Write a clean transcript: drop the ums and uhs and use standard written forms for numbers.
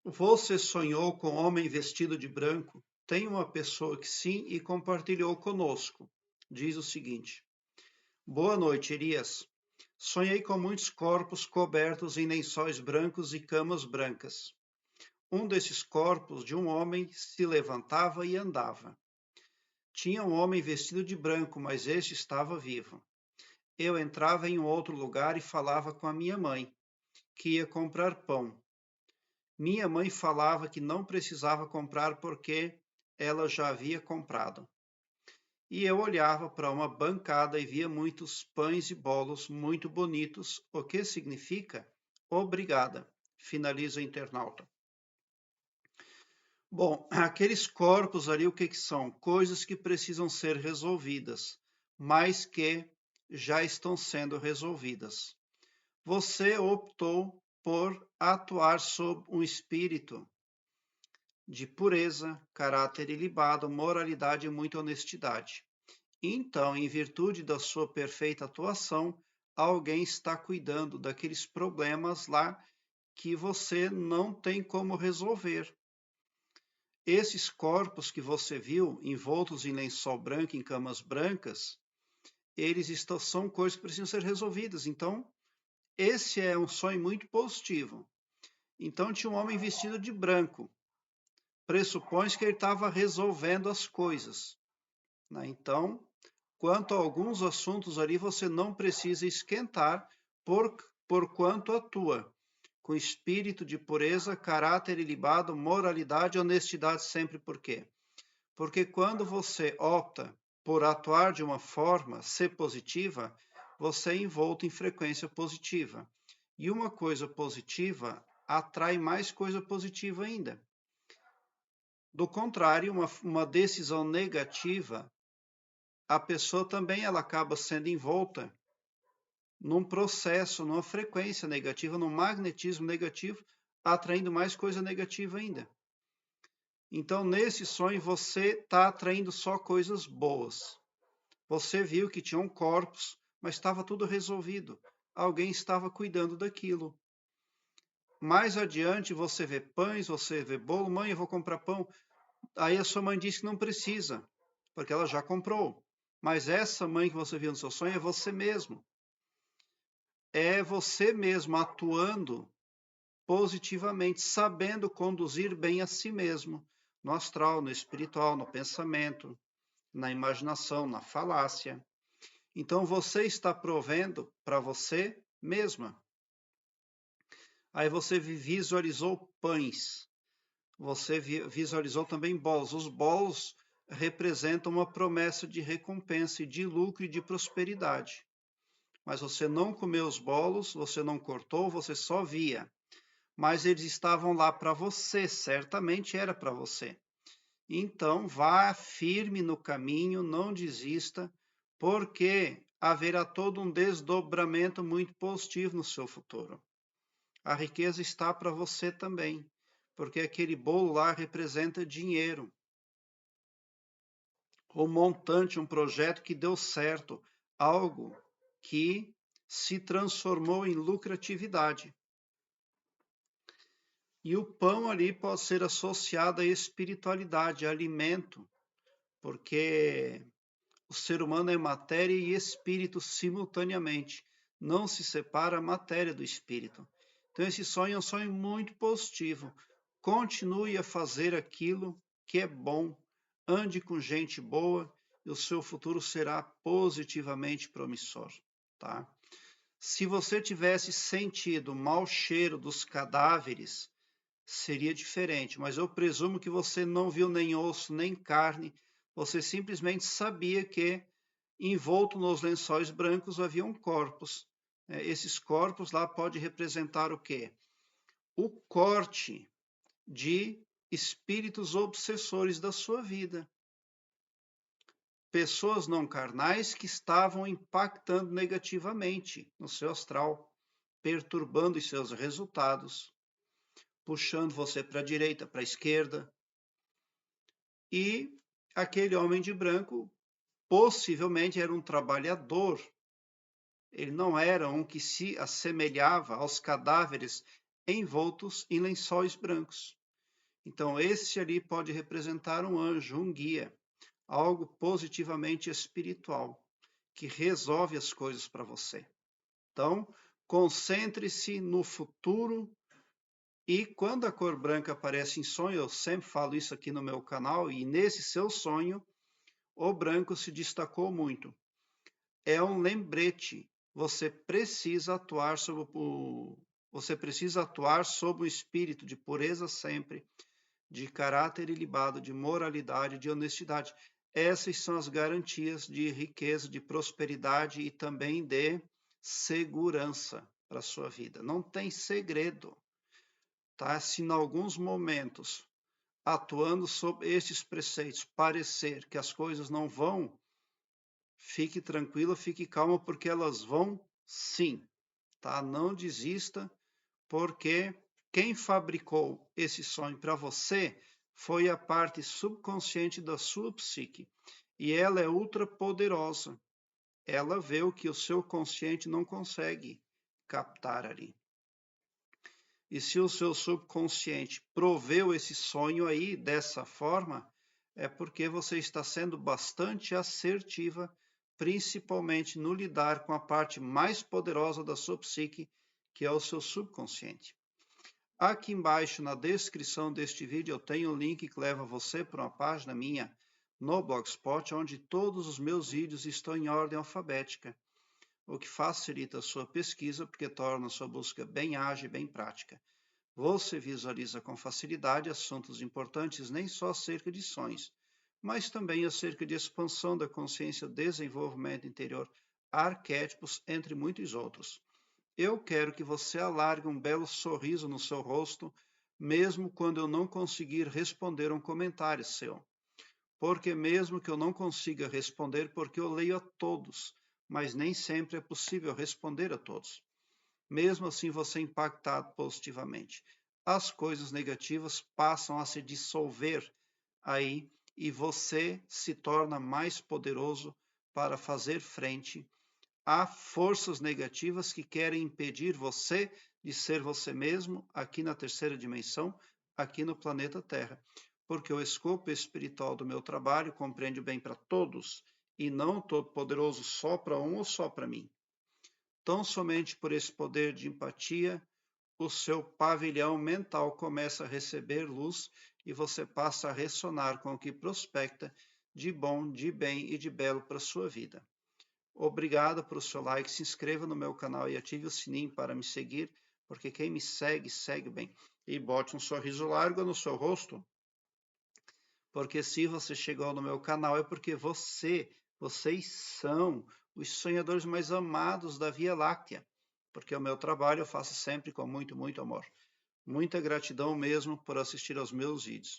Você sonhou com um homem vestido de branco? Tem uma pessoa que sim e compartilhou conosco. Diz o seguinte: Boa noite, Elias. Sonhei com muitos corpos cobertos em lençóis brancos e camas brancas. Um desses corpos de um homem se levantava e andava. Tinha um homem vestido de branco, mas este estava vivo. Eu entrava em um outro lugar e falava com a minha mãe, que ia comprar pão. Minha mãe falava que não precisava comprar porque ela já havia comprado. E eu olhava para uma bancada e via muitos pães e bolos muito bonitos, o que significa obrigada, finaliza o internauta. Bom, aqueles corpos ali, o que que são? Coisas que precisam ser resolvidas, mas que já estão sendo resolvidas. Você optou por atuar sob um espírito de pureza, caráter ilibado, moralidade e muita honestidade. Então, em virtude da sua perfeita atuação, alguém está cuidando daqueles problemas lá que você não tem como resolver. Esses corpos que você viu envoltos em lençol branco, em camas brancas, são coisas que precisam ser resolvidas. Então, esse é um sonho muito positivo. Então, tinha um homem vestido de branco. Pressupõe que ele estava resolvendo as coisas, né? Então, quanto a alguns assuntos ali, você não precisa esquentar por quanto atua, com espírito de pureza, caráter ilibado, moralidade e honestidade sempre. Por quê? Porque quando você opta por atuar de uma forma, ser positiva, você é envolto em frequência positiva. E uma coisa positiva atrai mais coisa positiva ainda. Do contrário, uma decisão negativa, a pessoa também ela acaba sendo envolta num processo, numa frequência negativa, num magnetismo negativo, atraindo mais coisa negativa ainda. Então, nesse sonho, você está atraindo só coisas boas. Você viu que tinham corpos, mas estava tudo resolvido. Alguém estava cuidando daquilo. Mais adiante, você vê pães, você vê bolo. Mãe, eu vou comprar pão. Aí a sua mãe disse que não precisa, porque ela já comprou. Mas essa mãe que você viu no seu sonho é você mesmo. É você mesmo atuando positivamente, sabendo conduzir bem a si mesmo, no astral, no espiritual, no pensamento, na imaginação, na falácia. Então você está provendo para você mesma. Aí você visualizou pães, você visualizou também bolos. Os bolos representam uma promessa de recompensa, de lucro e de prosperidade. Mas você não comeu os bolos, você não cortou, você só via. Mas eles estavam lá para você, certamente era para você. Então, vá firme no caminho, não desista, porque haverá todo um desdobramento muito positivo no seu futuro. A riqueza está para você também, porque aquele bolo lá representa dinheiro. Um montante, um projeto que deu certo, algo que se transformou em lucratividade. E o pão ali pode ser associado à espiritualidade, a alimento, porque o ser humano é matéria e espírito simultaneamente. Não se separa a matéria do espírito. Então, esse sonho é um sonho muito positivo. Continue a fazer aquilo que é bom. Ande com gente boa e o seu futuro será positivamente promissor, tá? Se você tivesse sentido o mau cheiro dos cadáveres, seria diferente, mas eu presumo que você não viu nem osso, nem carne, você simplesmente sabia que envolto nos lençóis brancos haviam corpos. Esses corpos lá pode representar o quê? O corte de espíritos obsessores da sua vida. Pessoas não carnais que estavam impactando negativamente no seu astral, perturbando os seus resultados, puxando você para a direita, para a esquerda. E aquele homem de branco possivelmente era um trabalhador. Ele não era um que se assemelhava aos cadáveres envoltos em lençóis brancos. Então, esse ali pode representar um anjo, um guia, algo positivamente espiritual, que resolve as coisas para você. Então, concentre-se no futuro e quando a cor branca aparece em sonho, eu sempre falo isso aqui no meu canal, e nesse seu sonho, o branco se destacou muito. É um lembrete, você precisa atuar sob o espírito de pureza sempre, de caráter ilibado, de moralidade, de honestidade. Essas são as garantias de riqueza, de prosperidade e também de segurança para a sua vida. Não tem segredo, tá? Se em alguns momentos, atuando sob estes preceitos, parecer que as coisas não vão, fique tranquilo, fique calmo, porque elas vão sim, tá? Não desista, porque quem fabricou esse sonho para você foi a parte subconsciente da sua psique. E ela é ultra poderosa. Ela vê o que o seu consciente não consegue captar ali. E se o seu subconsciente proveu esse sonho aí dessa forma, é porque você está sendo bastante assertiva, principalmente no lidar com a parte mais poderosa da sua psique, que é o seu subconsciente. Aqui embaixo na descrição deste vídeo eu tenho um link que leva você para uma página minha no Blogspot, onde todos os meus vídeos estão em ordem alfabética, o que facilita a sua pesquisa, porque torna a sua busca bem ágil e bem prática. Você visualiza com facilidade assuntos importantes nem só acerca de sonhos, mas também acerca de expansão da consciência, desenvolvimento interior, arquétipos, entre muitos outros. Eu quero que você alargue um belo sorriso no seu rosto, mesmo quando eu não conseguir responder um comentário seu. Porque mesmo que eu não consiga responder, porque eu leio a todos, mas nem sempre é possível responder a todos. Mesmo assim, você é impactado positivamente. As coisas negativas passam a se dissolver aí e você se torna mais poderoso para fazer frente a forças negativas que querem impedir você de ser você mesmo aqui na terceira dimensão, aqui no planeta Terra. Porque o escopo espiritual do meu trabalho compreende o bem para todos e não todo-poderoso só para um ou só para mim. Tão somente por esse poder de empatia, o seu pavilhão mental começa a receber luz e você passa a ressonar com o que prospecta de bom, de bem e de belo para a sua vida. Obrigado por seu like, se inscreva no meu canal e ative o sininho para me seguir, porque quem me segue, segue bem. E bote um sorriso largo no seu rosto, porque se você chegou no meu canal é porque vocês são os sonhadores mais amados da Via Láctea, porque o meu trabalho eu faço sempre com muito, muito amor. Muita gratidão mesmo por assistir aos meus vídeos.